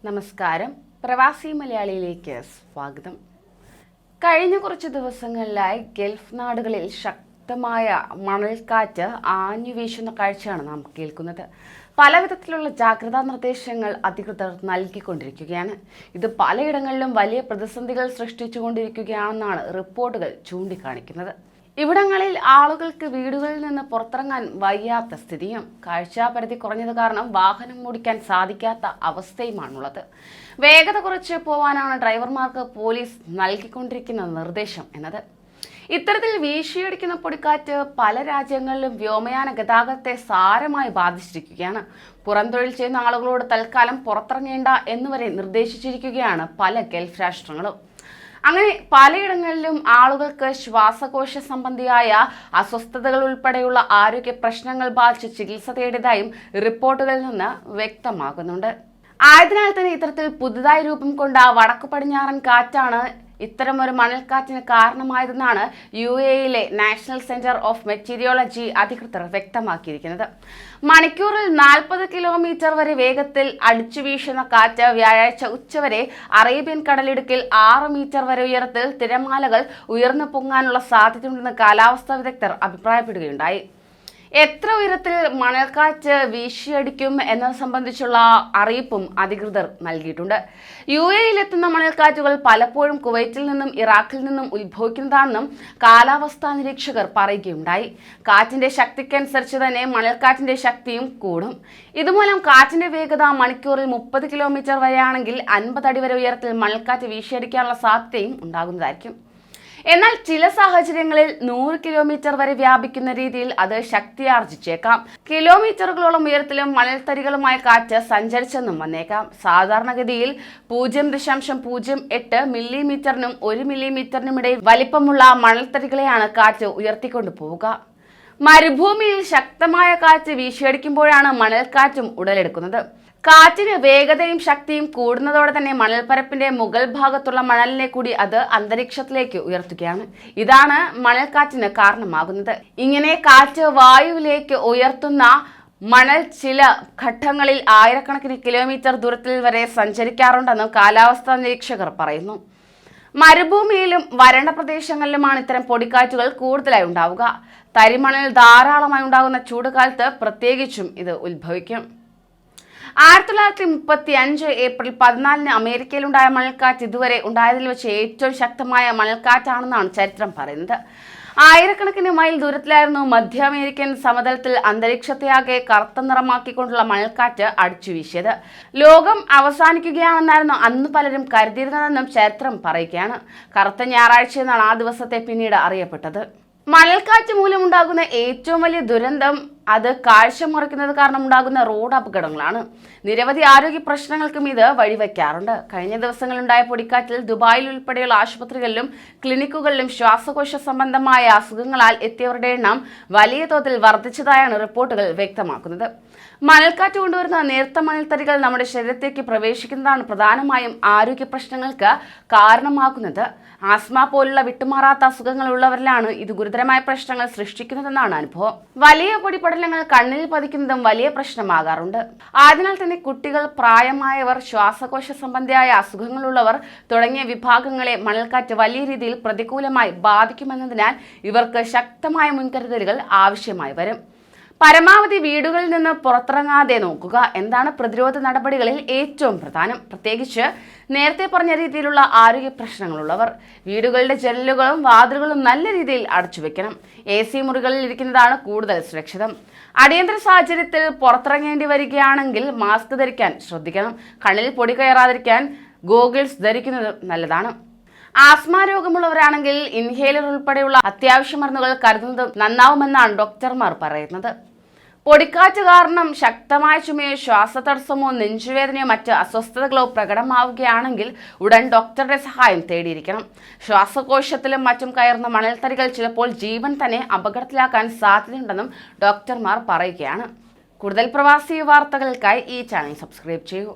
നമസ്കാരം. പ്രവാസി മലയാളിയിലേക്ക് സ്വാഗതം. കഴിഞ്ഞ കുറച്ച് ദിവസങ്ങളിലായി ഗൾഫ് നാടുകളിൽ ശക്തമായ മണൽക്കാറ്റ് ആഞ്ഞു വീശുന്ന കാഴ്ചയാണ് നാം കേൾക്കുന്നത്. പല വിധത്തിലുള്ള ജാഗ്രതാ നിർദ്ദേശങ്ങൾ അധികൃതർ നൽകിക്കൊണ്ടിരിക്കുകയാണ്. ഇത് പലയിടങ്ങളിലും വലിയ പ്രതിസന്ധികൾ സൃഷ്ടിച്ചുകൊണ്ടിരിക്കുകയാണെന്നാണ് റിപ്പോർട്ടുകൾ ചൂണ്ടിക്കാണിക്കുന്നത്. ഇവിടങ്ങളിൽ ആളുകൾക്ക് വീടുകളിൽ നിന്ന് പുറത്തിറങ്ങാൻ വയ്യാത്ത സ്ഥിതിയും കാഴ്ചാപരിധി കുറഞ്ഞത് കാരണം വാഹനം ഓടിക്കാൻ സാധിക്കാത്ത അവസ്ഥയുമാണുള്ളത്. വേഗത കുറച്ച് പോവാനാണ് ഡ്രൈവർമാർക്ക് പോലീസ് നൽകിക്കൊണ്ടിരിക്കുന്ന നിർദ്ദേശം എന്നത്. ഇത്തരത്തിൽ വീശിയടിക്കുന്ന പൊടിക്കാറ്റ് പല രാജ്യങ്ങളിലും വ്യോമയാന ഗതാഗതത്തെ സാരമായി ബാധിച്ചിരിക്കുകയാണ്. പുറംതൊഴിൽ ചെയ്യുന്ന ആളുകളോട് തൽക്കാലം പുറത്തിറങ്ങേണ്ട എന്നുവരെ നിർദ്ദേശിച്ചിരിക്കുകയാണ് പല ഗൾഫ് രാഷ്ട്രങ്ങളും. അങ്ങനെ പലയിടങ്ങളിലും ആളുകൾക്ക് ശ്വാസകോശ സംബന്ധിയായ അസ്വസ്ഥതകൾ ഉൾപ്പെടെയുള്ള ആരോഗ്യ പ്രശ്നങ്ങൾ ബാധിച്ച് ചികിത്സ തേടിയതായും റിപ്പോർട്ടുകളിൽ നിന്ന് വ്യക്തമാകുന്നുണ്ട്. ആയതിനാൽ തന്നെ ഇത്തരത്തിൽ പുതുതായി രൂപം കൊണ്ട വടക്കു പടിഞ്ഞാറൻ കാറ്റാണ് ഇത്തരമൊരു മണൽക്കാറ്റിന് കാരണമായതെന്നാണ് UAEയിലെ നാഷണൽ സെന്റർ ഓഫ് മെറ്റീരിയോളജി അധികൃതർ വ്യക്തമാക്കിയിരിക്കുന്നത്. മണിക്കൂറിൽ 40 കിലോമീറ്റർ വരെ വേഗത്തിൽ അടിച്ചു വീശുന്ന കാറ്റ് വ്യാഴാഴ്ച ഉച്ചവരെ അറേബ്യൻ കടലിടുക്കിൽ 6 മീറ്റർ വരെ ഉയരത്തിൽ തിരമാലകൾ ഉയർന്നു പൊങ്ങാനുള്ള സാധ്യതയുണ്ടെന്ന് കാലാവസ്ഥാ വിദഗ്ധർ അഭിപ്രായപ്പെടുകയുണ്ടായി. എത്ര ഉയരത്തിൽ മണൽക്കാറ്റ് വീശിയടിക്കും എന്നത് സംബന്ധിച്ചുള്ള അറിയിപ്പും അധികൃതർ നൽകിയിട്ടുണ്ട്. UAEയിലെത്തുന്ന മണൽക്കാറ്റുകൾ പലപ്പോഴും കുവൈറ്റിൽ നിന്നും ഇറാഖിൽ നിന്നും ഉത്ഭവിക്കുന്നതാണെന്നും കാലാവസ്ഥാ നിരീക്ഷകർ പറയുകയുണ്ടായി. കാറ്റിന്റെ ശക്തിക്കനുസരിച്ച് തന്നെ മണൽക്കാറ്റിന്റെ ശക്തിയും കൂടും. ഇതുമൂലം കാറ്റിന്റെ വേഗത മണിക്കൂറിൽ 30 കിലോമീറ്റർ വരെയാണെങ്കിൽ 50 അടി വരെ ഉയരത്തിൽ മണൽക്കാറ്റ് വീശിയടിക്കാനുള്ള സാധ്യതയും ഉണ്ടാകുന്നതായിരിക്കും. എന്നാൽ ചില സാഹചര്യങ്ങളിൽ 100 കിലോമീറ്റർ വരെ വ്യാപിക്കുന്ന രീതിയിൽ അത് ശക്തിയാർജിച്ചേക്കാം. കിലോമീറ്ററുകളോളം ഉയരത്തിലും മണൽത്തരികളുമായ കാറ്റ് സഞ്ചരിച്ചെന്നും വന്നേക്കാം. സാധാരണഗതിയിൽ 0.08 മില്ലിമീറ്ററിനും 1 മില്ലിമീറ്ററിനും ഇടയിൽ വലിപ്പമുള്ള മണൽത്തരികളെയാണ് കാറ്റ് ഉയർത്തിക്കൊണ്ടു പോവുക. മരുഭൂമിയിൽ ശക്തമായ കാറ്റ് വീശിയടിക്കുമ്പോഴാണ് മണൽക്കാറ്റും ഉടലെടുക്കുന്നത്. കാറ്റിന് വേഗതയും ശക്തിയും കൂടുന്നതോടെ തന്നെ മണൽപ്പരപ്പിന്റെ മുകൾ ഭാഗത്തുള്ള മണലിനെ കൂടി അത് അന്തരീക്ഷത്തിലേക്ക് ഉയർത്തുകയാണ്. ഇതാണ് മണൽക്കാറ്റിന് കാരണമാകുന്നത്. ഇങ്ങനെ കാറ്റ് വായുവിലേക്ക് ഉയർത്തുന്ന മണൽ ചില ഘട്ടങ്ങളിൽ ആയിരക്കണക്കിന് കിലോമീറ്റർ ദൂരത്തിൽ വരെ സഞ്ചരിക്കാറുണ്ടെന്നും കാലാവസ്ഥാ നിരീക്ഷകർ പറയുന്നു. മരുഭൂമിയിലും വരണ്ട പ്രദേശങ്ങളിലുമാണ് ഇത്തരം പൊടിക്കാറ്റുകൾ കൂടുതലായി ഉണ്ടാവുക. തരിമണൽ ധാരാളമായി ഉണ്ടാകുന്ന ചൂടുകാലത്ത് പ്രത്യേകിച്ചും ഇത് ഉത്ഭവിക്കും. 1935 ഏപ്രിൽ 14 അമേരിക്കയിലുണ്ടായ മണൽക്കാറ്റ് ഇതുവരെ ഉണ്ടായതിൽ വെച്ച് ഏറ്റവും ശക്തമായ മണൽക്കാറ്റാണെന്നാണ് ചരിത്രം പറയുന്നത്. ആയിരക്കണക്കിന് മൈൽ ദൂരത്തിലായിരുന്നു മധ്യ അമേരിക്കൻ സമതലത്തിൽ അന്തരീക്ഷത്തെയാകെ കറുത്ത നിറമാക്കിക്കൊണ്ടുള്ള മണൽക്കാറ്റ് അടിച്ചു വീശിയത്. ലോകം അവസാനിക്കുകയാണെന്നായിരുന്നു അന്ന് പലരും കരുതിയിരുന്നതെന്നും ചരിത്രം പറയുകയാണ്. കറുത്ത ഞായറാഴ്ച എന്നാണ് ആ ദിവസത്തെ പിന്നീട് അറിയപ്പെട്ടത്. മണൽക്കാറ്റ് മൂലമുണ്ടാകുന്ന ഏറ്റവും വലിയ ദുരന്തം അത് കാഴ്ച മുറിക്കുന്നത് കാരണം ഉണ്ടാകുന്ന റോഡ് അപകടങ്ങളാണ്. നിരവധി ആരോഗ്യ പ്രശ്നങ്ങൾക്കും ഇത് വഴിവെക്കാറുണ്ട്. കഴിഞ്ഞ ദിവസങ്ങളുണ്ടായ പൊടിക്കാറ്റിൽ ദുബായിൽ ഉൾപ്പെടെയുള്ള ആശുപത്രികളിലും ക്ലിനിക്കുകളിലും ശ്വാസകോശ സംബന്ധമായ അസുഖങ്ങളാൽ എത്തിയവരുടെ എണ്ണം വലിയ തോതിൽ വർദ്ധിച്ചതായാണ് റിപ്പോർട്ടുകൾ വ്യക്തമാക്കുന്നത്. മണൽക്കാറ്റ് കൊണ്ടുവരുന്ന നേർത്ത മണൽത്തരികൾ നമ്മുടെ ശരീരത്തേക്ക് പ്രവേശിക്കുന്നതാണ് പ്രധാനമായും ആരോഗ്യ പ്രശ്നങ്ങൾക്ക് കാരണമാകുന്നത്. ആസ്മ പോലുള്ള വിട്ടുമാറാത്ത അസുഖങ്ങൾ ഉള്ളവരിലാണ് ഇത് ഗുരുതരമായ പ്രശ്നങ്ങൾ സൃഷ്ടിക്കുന്നതെന്നാണ് അനുഭവം. വലിയ പൊടിപടലങ്ങൾ കണ്ണിൽ പതിക്കുന്നതും വലിയ പ്രശ്നമാകാറുണ്ട്. അതിനാൽ തന്നെ കുട്ടികൾ, പ്രായമായവർ, ശ്വാസകോശ സംബന്ധിയായ അസുഖങ്ങളുള്ളവർ തുടങ്ങിയ വിഭാഗങ്ങളെ മണൽക്കാറ്റ് വലിയ രീതിയിൽ പ്രതികൂലമായി ബാധിക്കുമെന്നതിനാൽ ഇവർക്ക് ശക്തമായ മുൻകരുതലുകൾ ആവശ്യമായി വരും. പരമാവധി വീടുകളിൽ നിന്ന് പുറത്തിറങ്ങാതെ നോക്കുക എന്നതാണ് പ്രതിരോധ നടപടികളിൽ ഏറ്റവും പ്രധാനം. പ്രത്യേകിച്ച് നേരത്തെ പറഞ്ഞ രീതിയിലുള്ള ആരോഗ്യ പ്രശ്നങ്ങളുള്ളവർ വീടുകളുടെ ജനലുകളും വാതിലുകളും നല്ല രീതിയിൽ അടച്ചുവെക്കണം. AC മുറികളിൽ ഇരിക്കുന്നതാണ് കൂടുതൽ സുരക്ഷിതം. അടിയന്തര സാഹചര്യത്തിൽ പുറത്തിറങ്ങേണ്ടി വരികയാണെങ്കിൽ മാസ്ക് ധരിക്കാൻ ശ്രദ്ധിക്കണം. കണ്ണിൽ പൊടി കയറാതിരിക്കാൻ ഗോഗിൾസ് ധരിക്കുന്നത് നല്ലതാണ്. ആസ്മ രോഗമുള്ളവരാണെങ്കിൽ ഇൻഹേലർ ഉൾപ്പെടെയുള്ള അത്യാവശ്യ മരുന്നുകൾ കരുതുന്നത് നന്നാവുമെന്നാണ് ഡോക്ടർമാർ പറയുന്നത്. പൊടിക്കാറ്റ് കാരണം ശക്തമായ ചുമയോ ശ്വാസതടസ്സമോ നെഞ്ചുവേദനയോ മറ്റ് അസ്വസ്ഥതകളോ പ്രകടമാവുകയാണെങ്കിൽ ഉടൻ ഡോക്ടറുടെ സഹായം തേടിയിരിക്കണം. ശ്വാസകോശത്തിലും മറ്റും കയറുന്ന മണൽത്തരികൾ ചിലപ്പോൾ ജീവൻ തന്നെ അപകടത്തിലാക്കാൻ സാധ്യതയുണ്ടെന്നും ഡോക്ടർമാർ പറയുകയാണ്. കൂടുതൽ പ്രവാസി വാർത്തകൾക്കായി ഈ ചാനൽ സബ്സ്ക്രൈബ് ചെയ്യൂ.